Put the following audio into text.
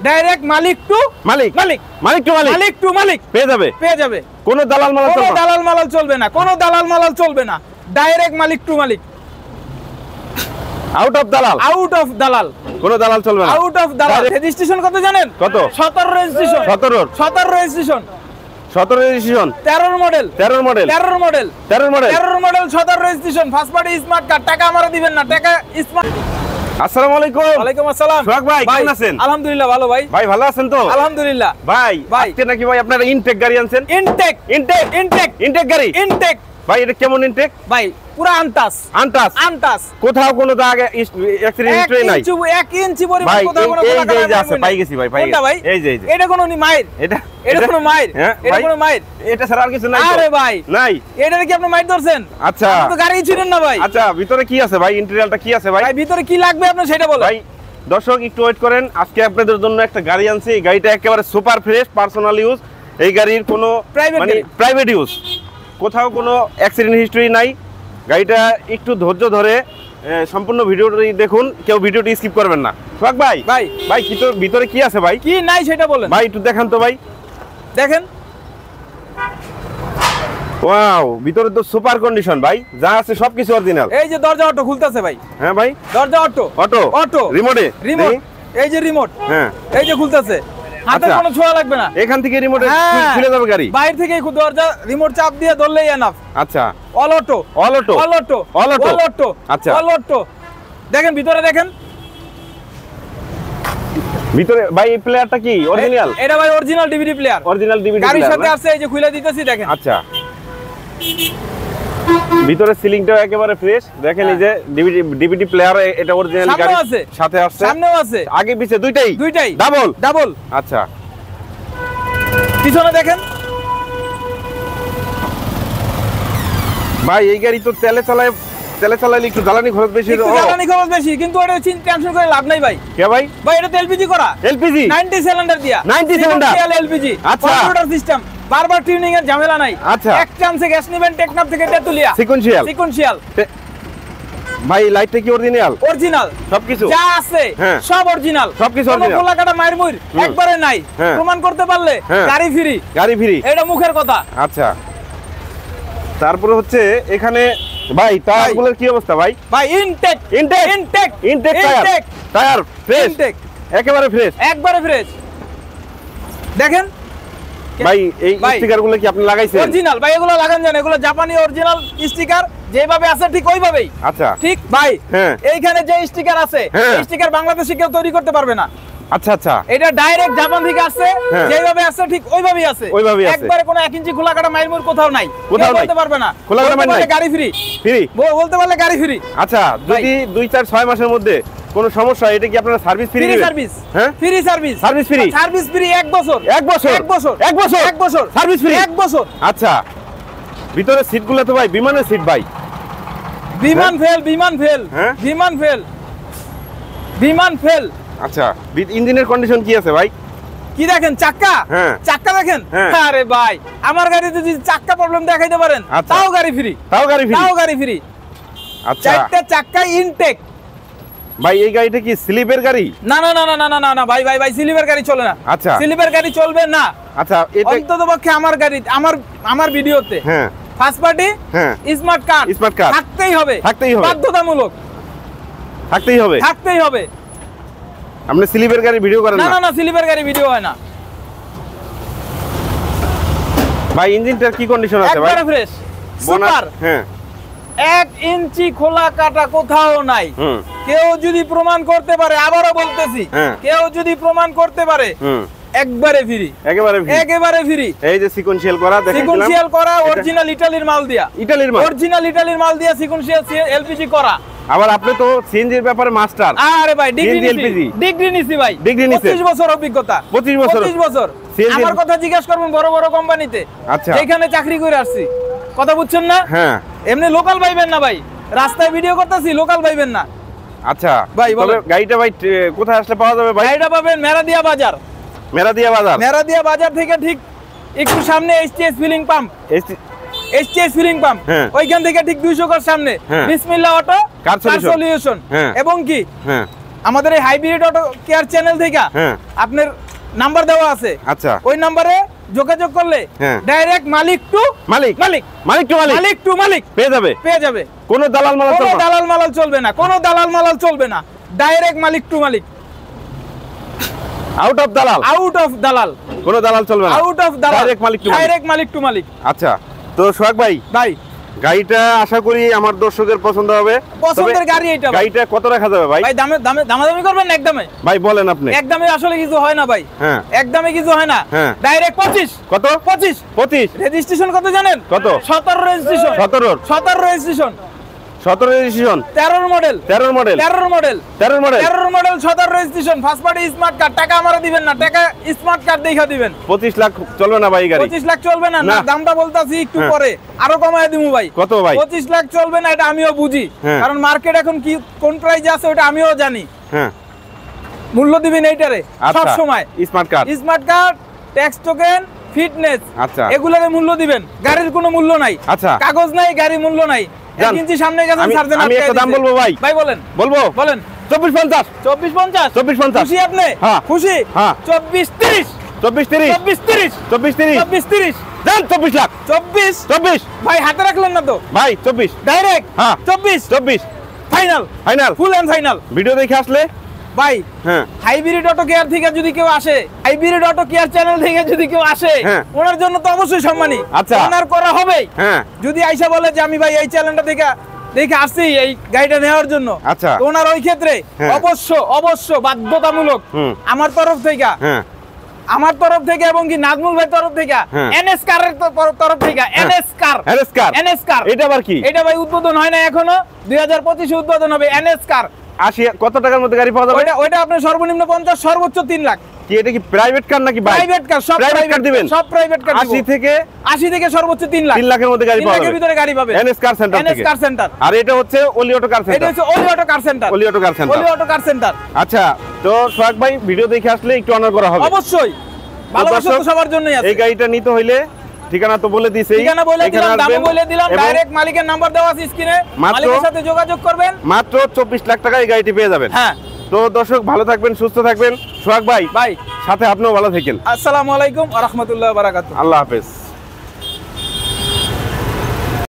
Direct মালিক to Malik, Malik, Malik to Malik, Malik to মালিক পেয়ে যাবে, পেয়ে যাবে। কোনো দালাল মালাল কোনো চলবে না, দালাল মালাল চলবে না, কোনো দালাল মালাল চলবে না, ডাইরেক্ট মালিক টু মালিক, আউট অফ দালাল, আউট অফ দালাল, কোনো দালাল চলবে না, আউট অফ দালাল। রেজিস্ট্রেশন কত জানেন? কত? 17 registration, 17 registration, 17 registration, 13 model, 13 model, 13 model, 13 model, 13 model, 17 registration, first party smart card. টাকা আমরা দিবেন না, টাকা স্মার্ট। আসসালামু আলাইকুম। ওয়ালাইকুম আসসালাম। সোহাগ ভাই কেমন আছেন? আলহামদুলিল্লাহ ভালো ভাই। ভাই ভালো আছেন তো? আলহামদুলিল্লাহ। ভাই ভাই। আজকে নাকি ভাই আপনারা ইনটেক গাড়ি আনছেন? ইনটেক, ইনটেক, ইনটেক, ইনটেক গাড়ি, ইনটেক। ভাই এটা কেমন ইনটেক? ভাই পুরো আনটাস, আনটাস, আনটাস, কোথাও কোনো দাগ অ্যাক্সিডেন্ট হিস্টরি নাই 1 ইঞ্চি পরিমাণ ভাই। কোথাও কোনো এই কোলাকাটা যে আছে, পাই গেছি ভাই, পাই কোনটা ভাই? গেছি, এই যে এই যে এটা কোনো মাইর, এটা এটা কোনো মাইর, হ্যাঁ এটা ভাই, কোনো মাইর, এটা ছাড়া আর কিছু নাই তো? আরে ভাই নাই, এটা কি আপনি মাইর ধরছেন? আচ্ছা আপনি তো গাড়ি ছিলেন না ভাই। আচ্ছা ভিতরে কি আছে ভাই? ইন্টেরিয়রটা কি আছে ভাই? ভাই ভিতরে কি লাগবে আপনি সেটা বলেন ভাই দর্শক একটু ওয়েট করেন, আজকে আপনাদের জন্য একটা গাড়ি আনছি। এই গাড়িটা একেবারে সুপার ফ্রেশ, পার্সোনাল ইউজ। এই গাড়ির কোনো মানে প্রাইভেট ইউজ, কোথাও কোনো অ্যাক্সিডেন্ট হিস্টরি নাই। গাড়িটা একটু ধৈর্য ধরে সম্পূর্ণ ভিডিওটি দেখুন, কেউ ভিডিওটি স্কিপ করবেন না। সোহাগ ভাই, ভাই ভাই ভিতরে কি আছে ভাই? কি নাই সেটা বলেন ভাই একটু দেখান তো ভাই। দেখেন, ওয়াও, ভিতরে তো সুপার কন্ডিশন ভাই, যা আছে সবকিছু অরিজিনাল। এই যে দরজা অটো খুলতেছে ভাই। হ্যাঁ ভাই, দরজা অটো, অটো, অটো, রিমোটে, রিমোট, এই যে রিমোট, হ্যাঁ এই যে খুলতেছে, হাতে আচ্ছা। কোনো ছোঁয়া লাগবে না, এখান থেকে রিমোটে হ্যাঁ, খুলে যাবে গাড়ি। বাইরে থেকে দরজা রিমোট চাপ দিয়ে ধরলেই এনাফ। আচ্ছা, all auto, all auto, all auto, all auto, all auto, আচ্ছা। All auto. দেখেন ভিতরে দেখেন, ভিতরে ভাই এই প্লেয়ারটা কি অরিজিনাল? এটা ভাই original DVD player, original DVD গাড়ির প্লেয়ার সাথে আছে, এই যে খুলে দিতেছি দেখেন। আচ্ছা, ভিতরে সিলিংটাও একেবারে ফ্রেশ। দেখেন এই যে ডিভিডি প্লেয়ার, এটা অরিজিনাল গাড়ি সামনেও আছে, সাথে আসছে, সামনেও আছে, আগে পিছে দুইটাই, দুইটাই ডাবল, ডাবল। আচ্ছা পিছনে দেখেন ভাই, এই গাড়ি তো তেলে চালাইলে একটু জ্বালানি খরচ বেশি। একটু জ্বালানি খরচ বেশি, কিন্তু ওটা টেনশন করে লাভ নাই ভাই। কে ভাই? ভাই এটা তো এলপিজি করা, এলপিজি 90 সিলিন্ডার দিয়া, 90 সিলিন্ডার এলপিজি, আচ্ছা। কম্পিউটার সিস্টেম, বারবার টিউনিং এর ঝামেলা নাই। আচ্ছা। এক চান্সে গ্যাস নেবেন টেকনাফ থেকে তেতুলিয়া, সিকোয়েন্সিয়াল। সিকোয়েন্সিয়াল ভাই লাইটটা কি অরিজিনাল? অরিজিনাল সবকিছু যা আছে হ্যাঁ। সব অরিজিনাল, সবকিছু কোনো অরিজিনাল। কোলাকাটা মাইর মুইর একবারে নাই। হ্যাঁ। প্রমাণ করতে পারলে হ্যাঁ। গাড়ি ফ্রি, গাড়ি ফ্রি, এটা মুখের কথা। আচ্ছা। তারপরে হচ্ছে এখানে ভাই টায়ারগুলোর কি অবস্থা ভাই? ভাই intact, intact, intact, intact intact, tyre fresh, intact, একেবারে ফ্রেশ একবারে ফ্রেশ। দেখেন ভাই, এই ভাই, স্টিকারগুলো কি আপনি লাগাইছেন? অরিজিনাল ভাই, এগুলো লাগান জানেন, এগুলো জাপানি অরিজিনাল স্টিকার, যেভাবে আছে ঠিক ওইভাবেই। আচ্ছা ঠিক ভাই, হ্যাঁ। এইখানে যে স্টিকার আছে, হ্যাঁ। এই স্টিকার বাংলাদেশে কেউ তৈরি করতে পারবে না। আচ্ছা আচ্ছা, এটা ডাইরেক্ট জাপান থেকে আসছে, হ্যাঁ। যেভাবে আছে ঠিক ওইভাবেই আছে, ওইভাবেই আছে। একবারে কোনো 1 ইঞ্চি খোলাকাটা মাইলমুর কোথাও নাই, কোথাও কেউ নাই। বলতে পারবে না। খোলাকাটা মাইল নাই। গাড়ি ফ্রি, ফ্রি বলতে পারলে গাড়ি ফ্রি। আচ্ছা, যদি 2 4 6 মাসের মধ্যে কোনো সমস্যা হয়, এটা কি আপনারা সার্ভিস ফ্রি ফ্রি দিবেন? সার্ভিস, হ্যাঁ, free service, service free, service free 1 বছর, 1 বছর, 1 বছর, 1 বছর, 1 বছর সার্ভিস ফ্রি, 1 বছর। আচ্ছা। ভিতরে সিটগুলো তো ভাই বিমানের সিট ভাই, বিমান ফেল, বিমান ফেল, হ্যাঁ। বিমান ফেল, বিমান ফেল। আচ্ছা। ইঞ্জিনের কন্ডিশন কি আছে ভাই? কি দেখেন চাক্কা, হ্যাঁ। চাক্কা দেখেন, হ্যাঁ। আরে ভাই আমার গাড়িতে যদি চাক্কা প্রবলেম দেখাইতে পারেন, আচ্ছা। তাও গাড়ি ফ্রি, তাও গাড়ি ফ্রি, তাও গাড়ি ফ্রি। আচ্ছা। 4টা চাক্কা ইনটেক। ভাই এই গাড়িটা কি স্লিপের গাড়ি? না না না না না না না ভাই, ভাই ভাই স্লিপের গাড়ি চলে না। আচ্ছা। স্লিপের গাড়ি চলবে না। আচ্ছা, এটা অন্ততপক্ষে আমার গাড়ি, আমার ভিডিওতে হ্যাঁ ফার্স্ট পার্টি হ্যাঁ স্মার্ট কার্ড, স্মার্ট কার্ড থাকতেই হবে, থাকতেই হবে, বাধ্যতামূলক থাকতেই হবে, থাকতেই হবে। আপনি স্লিপের গাড়ি ভিডিও করেন না না? না না, স্লিপের গাড়ি ভিডিও হয় না ভাই ইঞ্জিনটার কি কন্ডিশন আছে ভাই? একবারে ফ্রেশ, সুপার। হ্যাঁ, 1 ইঞ্চি খোলা কাটা কোথাও নাই। হুম কেউ যদি প্রমাণ করতে পারে, আবারও বলতেছি, হ্যাঁ। কেউ যদি প্রমাণ করতে পারে, হুম একবারে ফ্রি, একেবারে free। একেবারে ফ্রি। এই যে সিকোয়েন্সিয়াল করা দেখেন, সিকোয়েন্সিয়াল করা, অরিজিনাল ইতালির মাল দিয়া, ইতালির মাল, অরিজিনাল ইতালির মাল দিয়া সিকোয়েন্সিয়াল এলপিজি করা। আবার আপনি তো সিএনজির ব্যাপারে মাস্টার। আরে ভাই ডিগ্রি CNG, নিছি, LPG ডিগ্রি নিছি ভাই, ডিগ্রি নিছেন। 25 বছর অভিজ্ঞতা, 25 বছর, 25 বছর। CNG আমার কথা জিজ্ঞাসা করবেন বড় বড় কোম্পানিতে, আচ্ছা। যেখানে চাকরি করে আসছি, কথা বুঝছেন না? হ্যাঁ, এমনি লোকাল পাইবেন না ভাই, রাস্তায় ভিডিও করতেছি, লোকাল পাইবেন না। আচ্ছা ভাই, তবে বলেন। গাড়িটা ভাই কোথায় আসলে পাওয়া যাবে ভাই? গাড়িটা পাবেন মেরাদিয়া বাজার, মেরাদিয়া বাজার, মেরাদিয়া বাজার থেকে ঠিক একটু সামনে HTS filling pump, HTS filling pump, হ্যাঁ। ওইখান থেকে ঠিক 200 গজ সামনে হ্যাঁ। Bismillah auto car car solution. Solution, হ্যাঁ। এবং কি হ্যাঁ আমাদের এই হাইব্রিড অটো কেয়ার চ্যানেল থেকে হ্যাঁ আপনার নাম্বার দেওয়া আছে, আচ্ছা ওই নাম্বারে যোগাযোগ করলে হ্যাঁ। ডাইরেক্ট মালিক to Malik Malik Malik to Malik Malik to মালিক পেয়ে যাবে, পেয়ে যাবে। কোনো দালাল মালাল কোনো চলবে না। দালাল মালাল চলবে না, কোনো দালাল মালাল চলবে না, ডাইরেক্ট মালিক টু মালিক, আউট অফ দালাল, আউট অফ দালাল, কোনো দালাল চলবে না, আউট অফ দালাল, ডাইরেক্ট মালিক টু মালিক। ডাইরেক্ট মালিক টু মালিক। আচ্ছা, তো সোহাগ ভাই ভাই গাড়িটা আশা করি আমার দর্শকের পছন্দ হবে। পছন্দের তবে গাড়ি এটা ভাই। গাড়িটা কত রাখা যাবে ভাই? ভাই দামে দামে দামাদামি করবেন না একদমে? ভাই বলেন আপনি। একদমে আসলে কিছু হয় না ভাই, হ্যাঁ একদমে কিছু হয় না, হ্যাঁ। ডাইরেক্ট 25। কত? 25। 25। রেজিস্ট্রেশন কত জানেন? কত? 17 registration. 17 17 registration, 17 registration, 13 model, 13 model, 13 model, 13 model, 13 model, 17 registration, first party smart card. টাকা আমারে দিবেন না, টাকা স্মার্ট কার্ড দেখা দিবেন। 25 লাখ চলবে না ভাই গাড়ি? 25 লাখ চলবে না, না। দামটা বলতাছি একটু হ্যাঁ। পরে আরো কমায় দিমু ভাই। কত ভাই? 25 লাখ চলবে না, এটা আমিও বুঝি, হ্যাঁ। কারণ মার্কেট এখন কি কোন প্রাইসে আছে ওটা আমিও জানি। হ্যাঁ মূল্য দিবেন এইটারে সব সময়। Smart card, smart card, tax token, fitness, আচ্ছা এগুলোরে মূল্য দিবেন। গাড়ির কোনো মূল্য নাই, আচ্ছা কাগজ নাই, গাড়ি মূল্য নাই। জান, 1 ইঞ্চি সামনে গেছেন আমি- সার্জেন আমি একটা দাম বলবো ভাই। ভাই বলেন বলবো বলেন। 2450, 2450, 2450 খুশি আপনি? হ্যাঁ। খুশি? হ্যাঁ। 2430, 2430, 2430, 2430 2430, জান 24 লাখ, 24। 24 ভাই হাতে রাখলেন না তো? ভাই 24, ডাইরেক্ট হ্যাঁ 24 24 final, final. Full and final. Video দেখে আসলে ভাই হ্যাঁ হাইব্রিড অটো কেয়ার থেকে যদি কেউ আসে, হাইব্রিড অটো কেয়ার চ্যানেল থেকে যদি কেউ আসে, হ্যাঁ। ওনার জন্য তো অবশ্যই সম্মানী। আচ্ছা। ওনার করা হবে। হ্যাঁ যদি আইসা বলে যে আমি ভাই এই চ্যানেলটা দেখে আসছি এই গাড়িটা নেওয়ার জন্য, আচ্ছা। তো ওনার ওই ক্ষেত্রে হ্যাঁ। অবশ্য বাধ্যতামূলক হুম। আমার তরফ থেকে, হ্যাঁ আমার তরফ থেকে এবং কি নাজমুল ভাই তরফ থেকে, হ্যাঁ। এনএস কারের তরফ থেকে, এনএস কার, এনএস কার, এনএস কার। এটা আবার কি? এটা ভাই উদ্বোধন হয় না এখনো, 2025 উদ্বোধন হবে এনএস কার। 80 কত টাকার মধ্যে গাড়ি পাওয়া যাবে? ওইটা আপনার সর্বনিম্ন 50, সর্বোচ্চ 3 লাখ। কি এটা কি প্রাইভেট কার নাকি বাইক? প্রাইভেট কার, সব প্রাইভেট কার দিবেন? সব প্রাইভেট কার। 80 থেকে সর্বোচ্চ 3 লাখ। 3 লাখের মধ্যে গাড়ি 3 পাওয়া লাখের যাবে ভিতরে গাড়ি পাবে এনএস কার সেন্টার এনএস থেকে। কার সেন্টার। আর এটা হচ্ছে ওলি অটো কার এটা সেন্টার, হচ্ছে ওলি অটো কার সেন্টার। ওলি অটো কার সেন্টার। ওলি অটো কার সেন্টার। আচ্ছা, তো সোহাগ ভাই ভিডিও দেখে আসলে একটু অনার করা হবে। অবশ্যই, ভালোবাসা তো সবার জন্যই আছে। এই গাড়িটা নিতে হইলে ঠিকানা তো বলে দিয়েছি, ঠিকানা বলে দিলাম, দামও বলে দিলাম, ডাইরেক্ট মালিকের নাম্বার দেওয়া আছে স্ক্রিনে, মাত্র- মালিকের সাথে যোগাযোগ করবেন। মাত্র 24 লাখ টাকায় এই গাড়িটি পেয়ে যাবেন। হ্যাঁ তো দর্শক ভালো থাকবেন, সুস্থ থাকবেন। সোহাগ ভাই ভাই, সাথে আপনিও ভালো থাকেন। আসসালামু আলাইকুম ওয়া রাহমাতুল্লাহি ওয়া বারাকাতুহু। আল্লাহ হাফেজ।